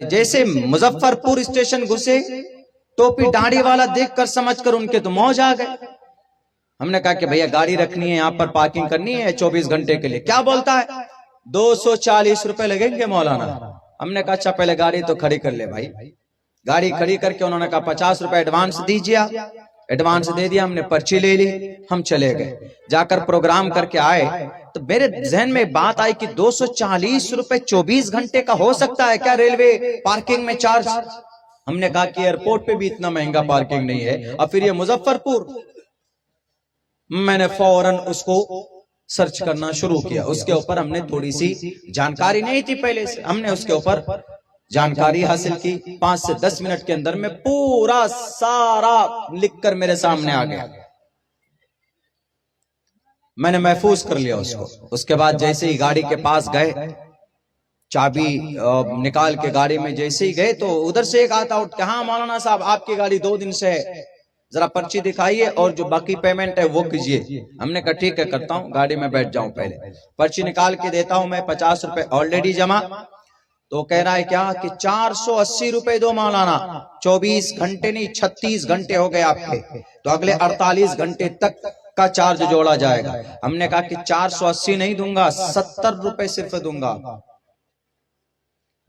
जैसे मुजफ्फरपुर स्टेशन घुसे, टोपी दाढ़ी वाला देखकर समझकर उनके तो मौज आ गए। हमने कहा कि भैया गाड़ी रखनी है, यहाँ पर पार्किंग करनी है 24 घंटे के लिए। क्या बोलता है 240 रुपए लगेंगे मौलाना। हमने कहा अच्छा पहले गाड़ी तो खड़ी कर ले भाई। गाड़ी खड़ी करके उन्होंने कहा 50 रुपए एडवांस दीजिए आप। एडवांस दे दिया, हमने पर्ची ले ली, हम चले गए। जाकर प्रोग्राम करके आए तो मेरे जहन में बात आई कि 240 रुपए 24 घंटे का हो सकता है क्या रेलवे पार्किंग में चार्ज। हमने कहा कि एयरपोर्ट पे भी इतना महंगा पार्किंग नहीं है, और फिर ये मुजफ्फरपुर। मैंने फौरन उसको सर्च करना शुरू किया। उसके ऊपर हमने थोड़ी सी जानकारी नहीं थी पहले से, हमने उसके ऊपर जानकारी हासिल की। 5 से 10 मिनट के अंदर में पूरा सारा लिखकर मेरे सामने आ गया। मैंने महफूज कर लिया उसको। उसके बाद जैसे ही गाड़ी के पास गए, चाबी निकाल के गाड़ी में जैसे ही गए तो उधर से एक आता उठ के, हाँ मौलाना साहब आपकी गाड़ी 2 दिन से है, जरा पर्ची दिखाइए और जो बाकी पेमेंट है वो कीजिए। हमने कहा ठीक है करता हूँ, गाड़ी में बैठ जाऊं। पहले पर्ची निकाल के देता हूं मैं, 50 रुपए ऑलरेडी जमा। तो कह रहा है क्या कि 480 रुपए दो मौलाना, 24 घंटे नहीं 36 घंटे हो गए आपके, तो अगले 48 घंटे तक का चार्ज जोड़ा जाएगा। हमने कहा कि 480 नहीं दूंगा, 70 रुपए सिर्फ दूंगा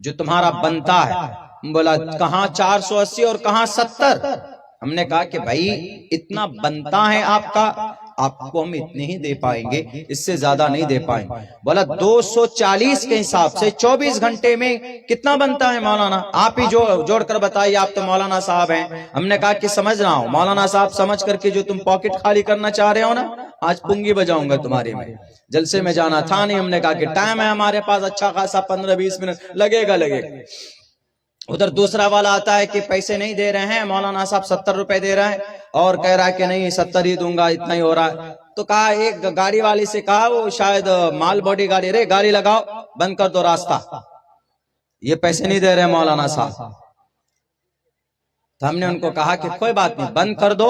जो तुम्हारा बनता है। बोला कहां 480 और कहां 70। हमने कहा कि भाई इतना बनता है आपका, आपको हम इतने ही दे पाएंगे, इससे ज्यादा नहीं दे पाएंगे। बोला 240 के हिसाब से 24 घंटे में कितना बनता है मौलाना, आप ही जोड़ कर बताइए, आप तो मौलाना साहब हैं। हमने कहा कि समझ रहा हूं मौलाना साहब, समझ करके जो तुम पॉकेट खाली करना चाह रहे हो ना, आज पुंगी बजाऊंगा तुम्हारी में। जलसे में जाना था नहीं। हमने कहा कि टाइम है हमारे पास अच्छा खासा, 15-20 मिनट लगेगा। उधर दूसरा वाला आता है कि पैसे नहीं दे रहे हैं मौलाना साहब, 70 रुपए दे रहे हैं, और कह रहा है कि नहीं 70 ही दूंगा, इतना ही हो रहा है। तो कहा एक गाड़ी वाले से कहा, वो शायद माल बॉडी गाड़ी, रे गाड़ी लगाओ, बंद कर दो रास्ता, ये पैसे नहीं दे रहे मौलाना साहब। तो हमने उनको कहा कि कोई बात नहीं, बंद कर दो।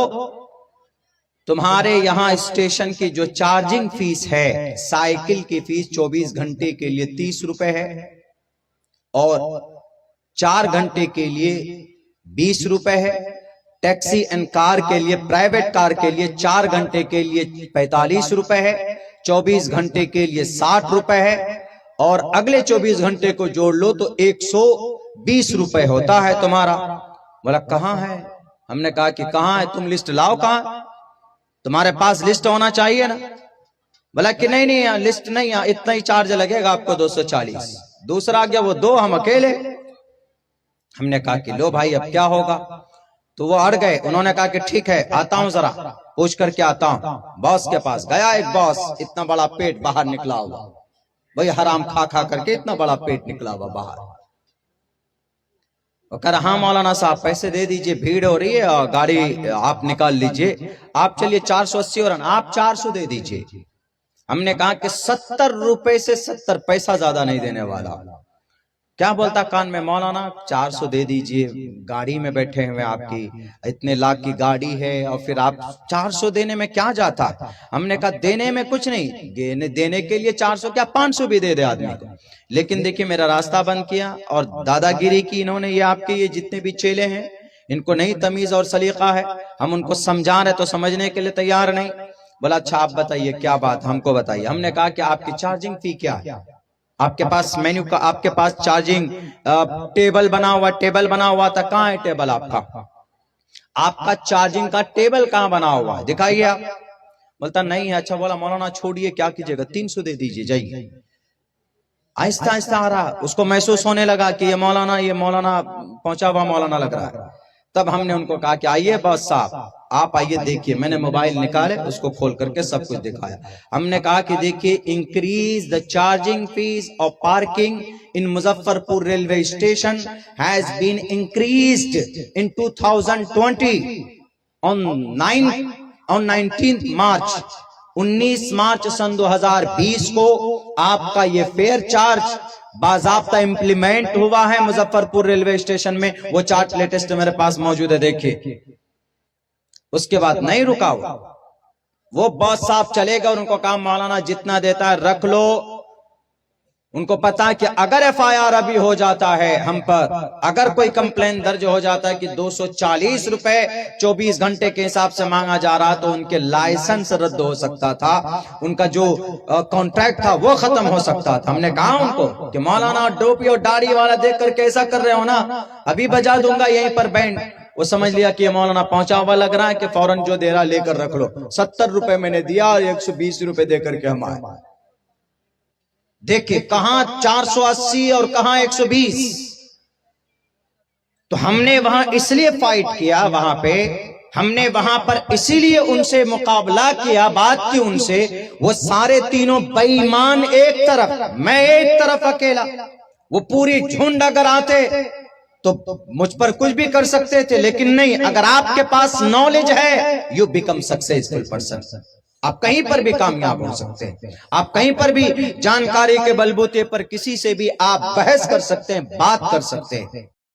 तुम्हारे यहाँ स्टेशन की जो चार्जिंग फीस है, साइकिल की फीस 24 घंटे के लिए 30 रुपए है, और 4 घंटे के लिए 20 रुपए है। टैक्सी एंड कार के लिए, प्राइवेट कार के लिए 4 घंटे के लिए 45 रुपए है, 24 घंटे के लिए 60 रुपए है, और अगले 24 घंटे को जोड़ लो तो 120 रुपए होता है तुम्हारा। बोला कहाँ है? हमने कहा कि कहाँ है, तुम लिस्ट लाओ, कहाँ तुम्हारे पास लिस्ट होना चाहिए ना। बोला कि नहीं नहीं लिस्ट नहीं, इतना ही चार्ज लगेगा आपको 240। दूसरा आ गया वो 2, हम अकेले। हमने कहा कि लो भाई अब क्या होगा। तो वो अड़ गए। उन्होंने कहा कि ठीक है आता हूं, जरा पूछ करके आता हूं। बॉस के पास गया, एक बॉस, इतना बड़ा पेट बाहर निकला हुआ, भाई हराम खा खा करके इतना बड़ा पेट निकला हुआ बाहर। वो कह रहा हाँ मौलाना साहब पैसे दे दीजिए, भीड़ हो रही है और गाड़ी आप निकाल लीजिए, आप चलिए 480 और आप 400 दे दीजिए। हमने कहा कि 70 रुपए से 70 पैसा ज्यादा नहीं देने वाला। क्या बोलता कान में, मौलाना 400 दे दीजिए, गाड़ी में बैठे हुए आपकी, इतने लाख की गाड़ी है, और फिर आप 400 देने में क्या जाता। हमने कहा देने में कुछ नहीं, देने के लिए 400 क्या 500 भी दे दे आदमी को, लेकिन देखिए मेरा रास्ता बंद किया और दादागिरी की इन्होंने। ये आपके ये जितने भी चेले हैं, इनको नहीं तमीज और सलीका है, हम उनको समझा रहे तो समझने के लिए तैयार नहीं। बोला अच्छा आप बताइए क्या बात, हमको बताइए। हमने कहा कि आपकी चार्जिंग फी क्या है, आपके पास मेन्यू का, आपके पास चार्जिंग टेबल बना हुआ था, कहाँ है टेबल आपका, आपका चार्जिंग का टेबल कहाँ बना हुआ है, दिखाइए आप। बोलता नहीं है। अच्छा बोला मौलाना छोड़िए, क्या कीजिएगा, 300 दे दीजिए जाइए। आहिस्ता आहिस्ता आ रहा, उसको महसूस होने लगा कि ये मौलाना पहुंचा हुआ मौलाना लग रहा है। तब हमने उनको कहा कि आइए बॉस साहब आप आइए देखिए। मैंने मोबाइल निकाले, उसको खोल करके सब कुछ दिखाया। हमने कहा कि देखिए, increase the charging fees of parking in Muzaffarpur railway station has been increased in 2020 on 19 March 19 मार्च सन 2020 को आपका ये फेयर चार्ज बाजाब्ता इम्प्लीमेंट हुआ है मुजफ्फरपुर रेलवे स्टेशन में। वो चार्ट लेटेस्ट मेरे पास मौजूद है, देखिए। उसके बाद नहीं रुका वो बॉस साहब चले गए, उनको कहा मौलाना जितना देता है रख लो, उनको पता है कि अगर FIR अभी हो जाता है हम पर, अगर कोई कंप्लेन दर्ज हो जाता है कि 240 रुपए 24 घंटे के हिसाब से मांगा जा रहा, तो उनके लाइसेंस रद्द हो सकता था, उनका जो कॉन्ट्रैक्ट था वो खत्म हो सकता था। हमने कहा उनको कि मौलाना टोपी और दाढ़ी वाला देख कर कैसा कर रहे हो ना, अभी बजा दूंगा यहीं पर बैंड। वो समझ लिया कि ये मौलाना पहुंचा हुआ लग रहा है कि फौरन जो दे रहा लेकर रख लो। 70 रुपए मैंने दिया और 120 रुपए देकर के हम आए। देखिए कहां 480 और कहां 120। तो हमने वहां इसलिए फाइट किया, वहां पे हमने वहां पर इसीलिए उनसे मुकाबला किया, बात की उनसे। वो सारे तीनों बेईमान एक तरफ, मैं एक तरफ अकेला। वो पूरी झुंड अगर आते तो मुझ पर कुछ भी कर सकते थे, लेकिन नहीं, अगर आपके पास नॉलेज है यू बिकम सक्सेसफुल पर्सन। आप कहीं पर भी कामयाब हो सकते हैं, आप कहीं पर भी जानकारी के बलबूते पर किसी से भी आप बहस कर सकते हैं, बात कर सकते हैं।